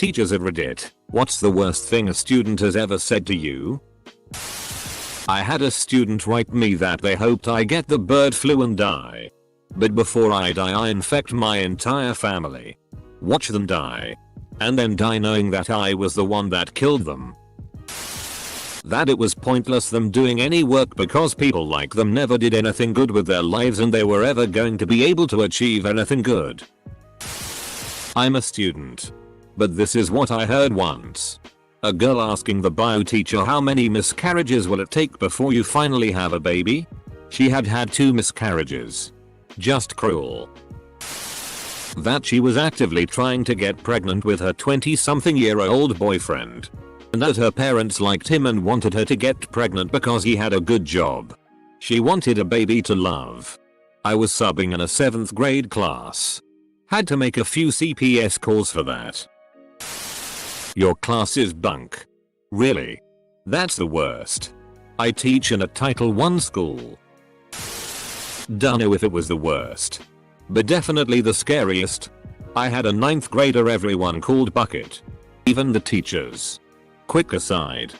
Teachers at Reddit, what's the worst thing a student has ever said to you? I had a student write me that they hoped I get the bird flu and die. But before I die I infect my entire family. Watch them die. And then die knowing that I was the one that killed them. That it was pointless them doing any work because people like them never did anything good with their lives and they were ever going to be able to achieve anything good. I'm a student. But this is what I heard once. A girl asking the bio teacher how many miscarriages will it take before you finally have a baby? She had had 2 miscarriages. Just cruel. That she was actively trying to get pregnant with her 20-something-year-old boyfriend. And that her parents liked him and wanted her to get pregnant because he had a good job. She wanted a baby to love. I was subbing in a 7th grade class. Had to make a few CPS calls for that. Your class is bunk. Really? That's the worst. I teach in a Title I school. Dunno if it was the worst. But definitely the scariest. I had a 9th grader everyone called Bucket. Even the teachers. Quick aside.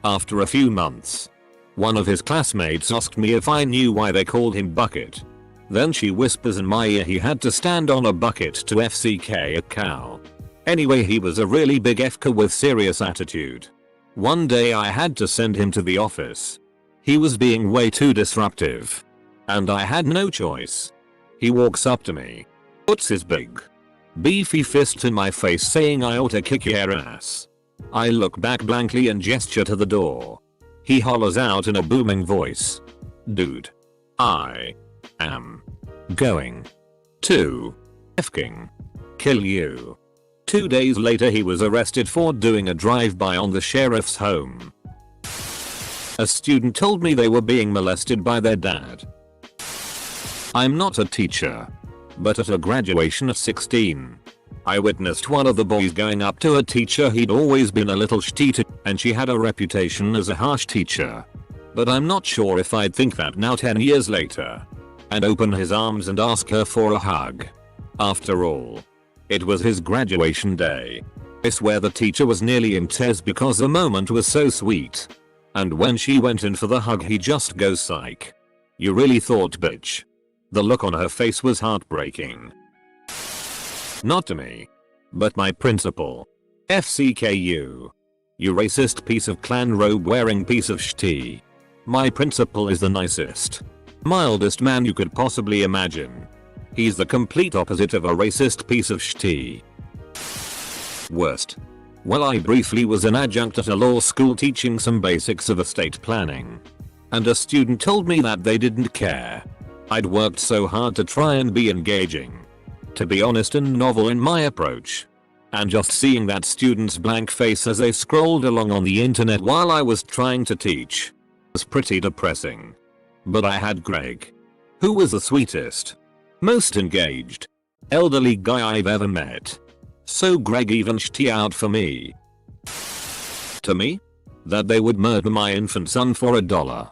After a few months, one of his classmates asked me if I knew why they called him Bucket. Then she whispers in my ear he had to stand on a bucket to FCK a cow. Anyway, he was a really big FK with serious attitude. One day I had to send him to the office. He was being way too disruptive. And I had no choice. He walks up to me, puts his big, beefy fist in my face saying I ought to kick your ass. I look back blankly and gesture to the door. He hollers out in a booming voice. Dude. I am going to fking kill you. 2 days later he was arrested for doing a drive-by on the sheriff's home. A student told me they were being molested by their dad. I'm not a teacher. But at a graduation at 16, I witnessed one of the boys going up to a teacher he'd always been a little shitty to, and she had a reputation as a harsh teacher. But I'm not sure if I'd think that now 10 years later. And open his arms and ask her for a hug. After all, it was his graduation day. I swear the teacher was nearly in tears because the moment was so sweet. And when she went in for the hug he just goes psych. You really thought, bitch. The look on her face was heartbreaking. Not to me. But my principal. FCKU. You racist piece of clan robe wearing piece of shitty. My principal is the nicest, mildest man you could possibly imagine. He's the complete opposite of a racist piece of shitty. Worst. Well, I briefly was an adjunct at a law school teaching some basics of estate planning. And a student told me that they didn't care. I'd worked so hard to try and be engaging. To be honest and novel in my approach. And just seeing that student's blank face as they scrolled along on the internet while I was trying to teach was pretty depressing. But I had Greg, who was the sweetest, most engaged, elderly guy I've ever met. So Greg even shitty out for me. To me? That they would murder my infant son for $1.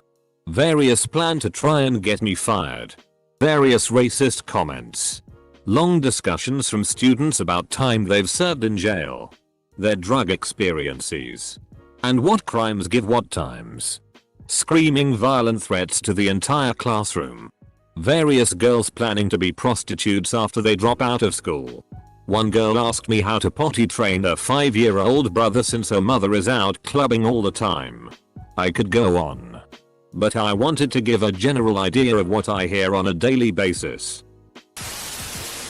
Various plan to try and get me fired. Various racist comments. Long discussions from students about time they've served in jail. Their drug experiences. And what crimes give what times. Screaming violent threats to the entire classroom. Various girls planning to be prostitutes after they drop out of school. One girl asked me how to potty train her 5-year-old brother since her mother is out clubbing all the time. I could go on. But I wanted to give a general idea of what I hear on a daily basis.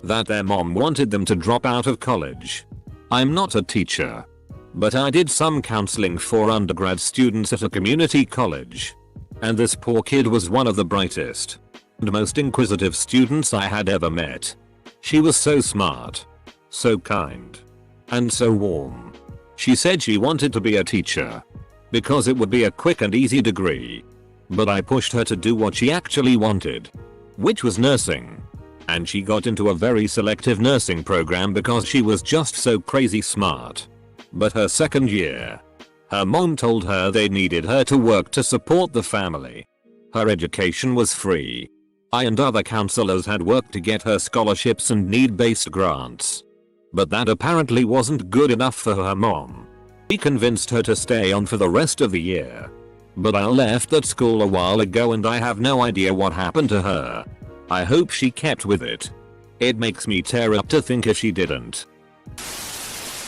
That their mom wanted them to drop out of college. I'm not a teacher. But I did some counseling for undergrad students at a community college. And this poor kid was one of the brightest and most inquisitive students I had ever met. She was so smart, so kind, and so warm. She said she wanted to be a teacher because it would be a quick and easy degree. But I pushed her to do what she actually wanted, which was nursing. And she got into a very selective nursing program because she was just so crazy smart. But her second year, her mom told her they needed her to work to support the family. Her education was free. I and other counselors had worked to get her scholarships and need-based grants. But that apparently wasn't good enough for her mom. He convinced her to stay on for the rest of the year. But I left that school a while ago and I have no idea what happened to her. I hope she kept with it. It makes me tear up to think if she didn't.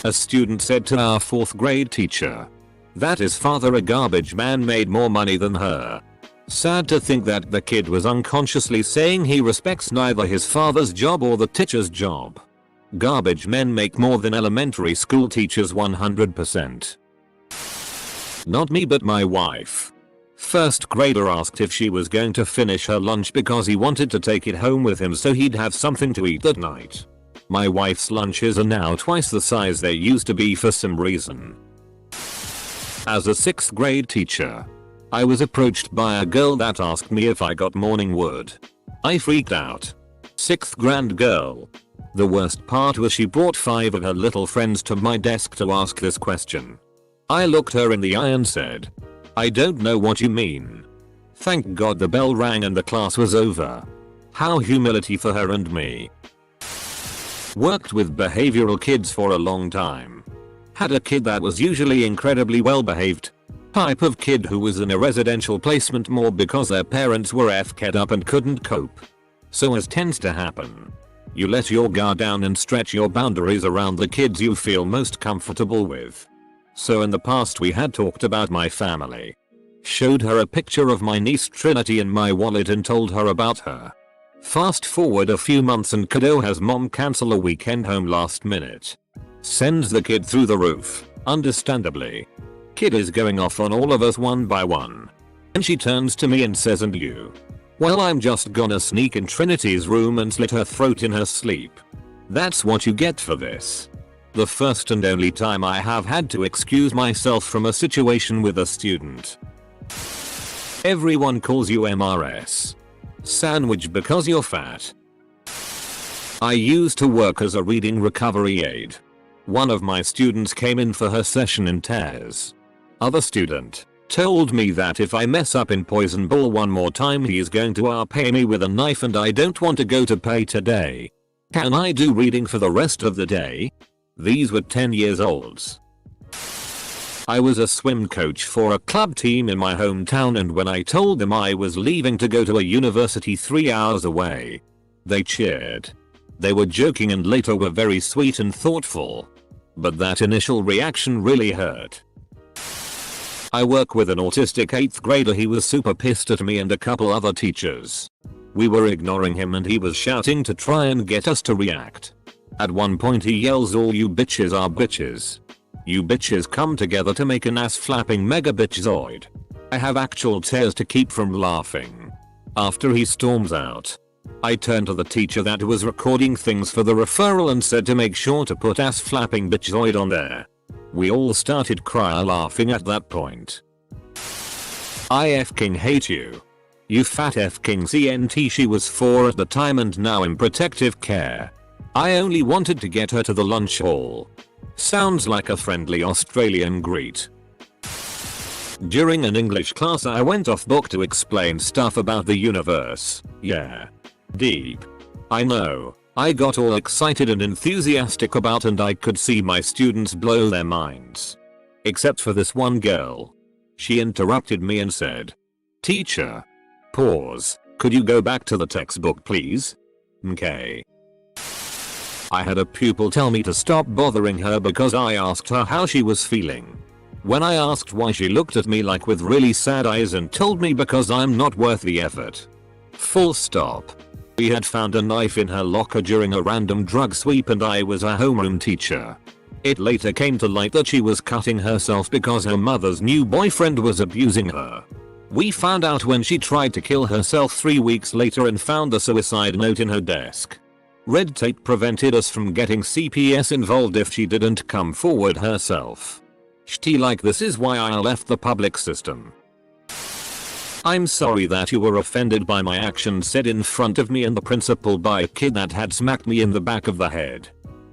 A student said to our 4th grade teacher that his father, a garbage man, made more money than her. Sad to think that the kid was unconsciously saying he respects neither his father's job or the teacher's job. Garbage men make more than elementary school teachers 100%. Not me, but my wife. 1st grader asked if she was going to finish her lunch because he wanted to take it home with him so he'd have something to eat that night. My wife's lunches are now twice the size they used to be for some reason. As a 6th grade teacher, I was approached by a girl that asked me if I got morning wood. I freaked out. 6th grade girl. The worst part was she brought 5 of her little friends to my desk to ask this question. I looked her in the eye and said, "I don't know what you mean." Thank God the bell rang and the class was over. How humility for her and me. Worked with behavioral kids for a long time. Had a kid that was usually incredibly well behaved. Type of kid who was in a residential placement more because their parents were FK'd up and couldn't cope. So as tends to happen, you let your guard down and stretch your boundaries around the kids you feel most comfortable with. So in the past we had talked about my family. Showed her a picture of my niece Trinity in my wallet and told her about her. Fast forward a few months and kiddo has mom cancel a weekend home last minute. Sends the kid through the roof, understandably. Kid is going off on all of us one by one. And she turns to me and says, "And you?" "Well, I'm just gonna sneak in Trinity's room and slit her throat in her sleep." That's what you get for this. The first and only time I have had to excuse myself from a situation with a student. Everyone calls you MRS sandwich because you're fat. I used to work as a reading recovery aide. One of my students came in for her session in tears. Other student told me that if I mess up in poison ball one more time he is going to pay me with a knife and I don't want to go to pay today. Can I do reading for the rest of the day? These were 10 years olds. I was a swim coach for a club team in my hometown, and when I told them I was leaving to go to a university 3 hours away, they cheered. They were joking and later were very sweet and thoughtful. But that initial reaction really hurt. I work with an autistic 8th grader. He was super pissed at me and a couple other teachers. We were ignoring him and he was shouting to try and get us to react. At one point he yells, "All you bitches are bitches. You bitches come together to make an ass flapping mega bitchzoid." I have actual tears to keep from laughing. After he storms out, I turned to the teacher that was recording things for the referral and said to make sure to put ass flapping bitchzoid on there. We all started crying laughing at that point. I f-king hate you. You fat f-king CNT. She was 4 at the time and now in protective care. I only wanted to get her to the lunch hall. Sounds like a friendly Australian greet. During an English class I went off book to explain stuff about the universe. Yeah. Deep. I know. I got all excited and enthusiastic about and I could see my students blow their minds. Except for this one girl. She interrupted me and said, "Teacher. Pause. Could you go back to the textbook please?" Okay. I had a pupil tell me to stop bothering her because I asked her how she was feeling. When I asked why, she looked at me like with really sad eyes and told me because I'm not worth the effort. Full stop. We had found a knife in her locker during a random drug sweep and I was a homeroom teacher. It later came to light that she was cutting herself because her mother's new boyfriend was abusing her. We found out when she tried to kill herself 3 weeks later and found the suicide note in her desk. Red tape prevented us from getting CPS involved if she didn't come forward herself. Shitty like this is why I left the public system. I'm sorry that you were offended by my actions said in front of me and the principal by a kid that had smacked me in the back of the head.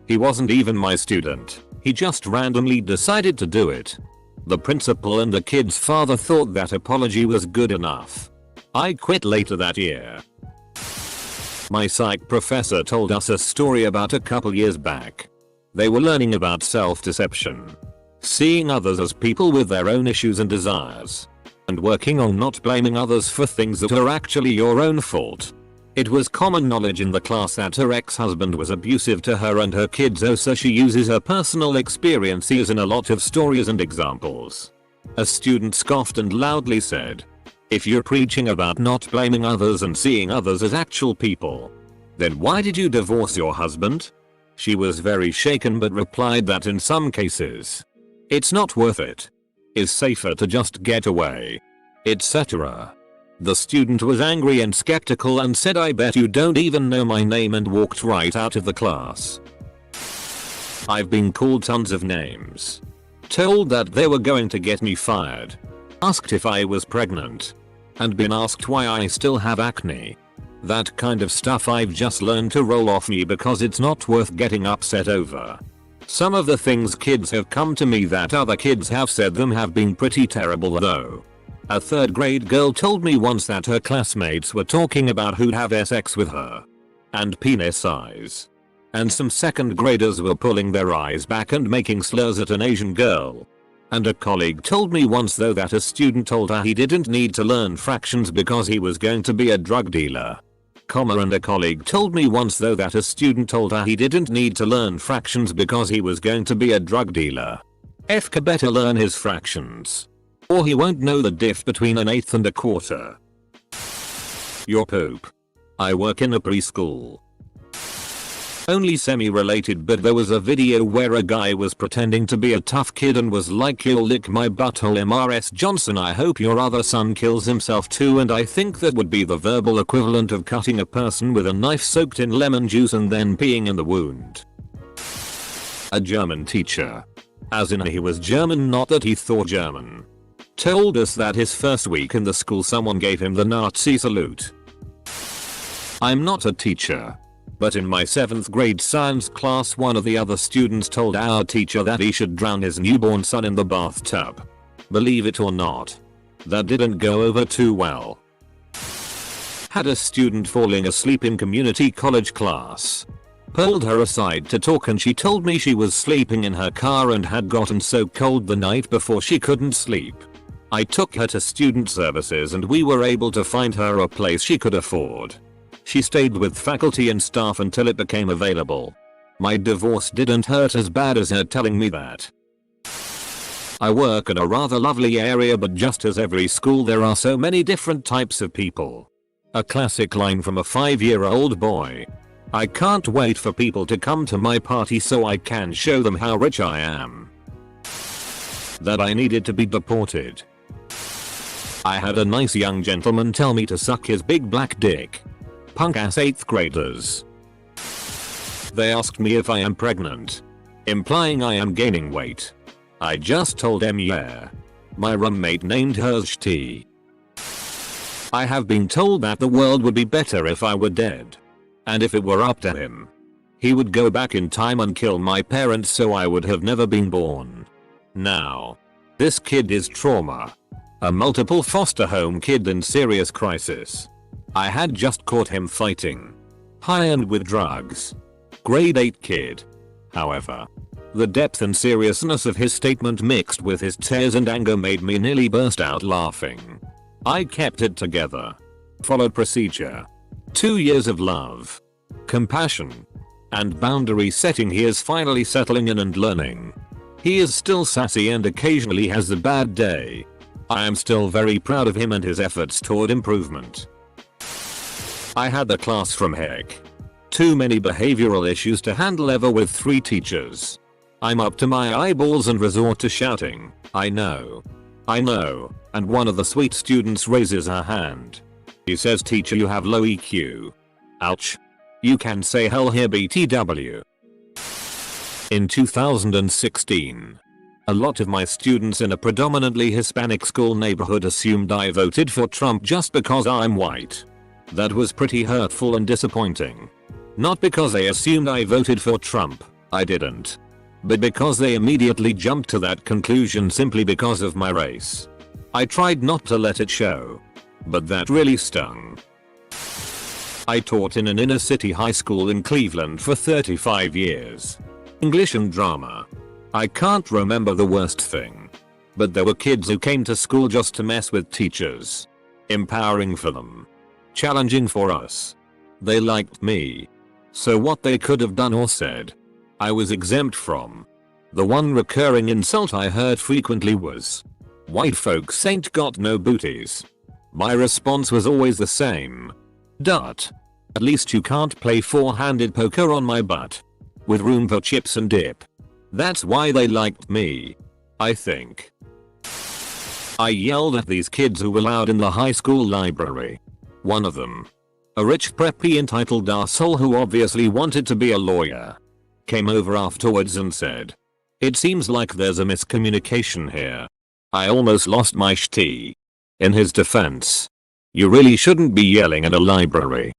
He wasn't even my student. He just randomly decided to do it. The principal and the kid's father thought that apology was good enough. I quit later that year. My psych professor told us a story about a couple years back. They were learning about self-deception, seeing others as people with their own issues and desires, and working on not blaming others for things that are actually your own fault. It was common knowledge in the class that her ex-husband was abusive to her and her kids, so she uses her personal experiences in a lot of stories and examples. A student scoffed and loudly said, "If you're preaching about not blaming others and seeing others as actual people, then why did you divorce your husband?" She was very shaken but replied that in some cases, it's not worth it. It's safer to just get away, etc. The student was angry and skeptical and said, "I bet you don't even know my name," and walked right out of the class. I've been called tons of names, told that they were going to get me fired, asked if I was pregnant, and been asked why I still have acne. That kind of stuff I've just learned to roll off me because it's not worth getting upset over. Some of the things kids have come to me that other kids have said them have been pretty terrible though. A 3rd grade girl told me once that her classmates were talking about who'd have sex with her, and penis size. And some 2nd graders were pulling their eyes back and making slurs at an Asian girl. And a colleague told me once though that a student told her he didn't need to learn fractions because he was going to be a drug dealer. And a colleague told me once though that a student told her he didn't need to learn fractions because he was going to be a drug dealer. FK better learn his fractions, or he won't know the diff between an eighth and a quarter. Your poop. I work in a preschool. Only semi-related, but there was a video where a guy was pretending to be a tough kid and was like, "You'll lick my butthole, MRS Johnson, I hope your other son kills himself too," and I think that would be the verbal equivalent of cutting a person with a knife soaked in lemon juice and then peeing in the wound. A German teacher, as in he was German, not that he thought German, told us that his first week in the school someone gave him the Nazi salute. I'm not a teacher, but in my 7th grade science class one of the other students told our teacher that he should drown his newborn son in the bathtub. Believe it or not, that didn't go over too well. Had a student falling asleep in community college class. Pulled her aside to talk and she told me she was sleeping in her car and had gotten so cold the night before she couldn't sleep. I took her to student services and we were able to find her a place she could afford. She stayed with faculty and staff until it became available. My divorce didn't hurt as bad as her telling me that. I work in a rather lovely area, but just as every school there are so many different types of people. A classic line from a 5-year-old boy. I can't wait for people to come to my party so I can show them how rich I am. That I needed to be deported. I had a nice young gentleman tell me to suck his big black dick. Punk ass 8th graders. They asked me if I am pregnant, implying I am gaining weight. I just told them yeah. My roommate named hers T. I have been told that the world would be better if I were dead. And if it were up to him, he would go back in time and kill my parents so I would have never been born. Now, this kid is trauma. A multiple foster home kid in serious crisis. I had just caught him fighting. High and with drugs. Grade 8 kid. However, the depth and seriousness of his statement mixed with his tears and anger made me nearly burst out laughing. I kept it together. Followed procedure. 2 years of love, compassion, and boundary setting. He is finally settling in and learning. He is still sassy and occasionally has a bad day. I am still very proud of him and his efforts toward improvement. I had the class from heck. Too many behavioral issues to handle ever with 3 teachers. I'm up to my eyeballs and resort to shouting, I know, and one of the sweet students raises her hand. He says, "Teacher, you have low EQ. Ouch. You can say hell here, BTW." In 2016, a lot of my students in a predominantly Hispanic school neighborhood assumed I voted for Trump just because I'm white. That was pretty hurtful and disappointing. Not because they assumed I voted for Trump, I didn't. But because they immediately jumped to that conclusion simply because of my race. I tried not to let it show. But that really stung. I taught in an inner city high school in Cleveland for 35 years. English and drama. I can't remember the worst thing. But there were kids who came to school just to mess with teachers. Empowering for them. Challenging for us. They liked me. So what they could have done or said, I was exempt from. The one recurring insult I heard frequently was, "White folks ain't got no booties." My response was always the same. Dut. At least you can't play four-handed poker on my butt. With room for chips and dip. That's why they liked me. I think. I yelled at these kids who were loud in the high school library. One of them, a rich preppy entitled arsehole who obviously wanted to be a lawyer, came over afterwards and said, "It seems like there's a miscommunication here." I almost lost my shti. In his defense, you really shouldn't be yelling at a library.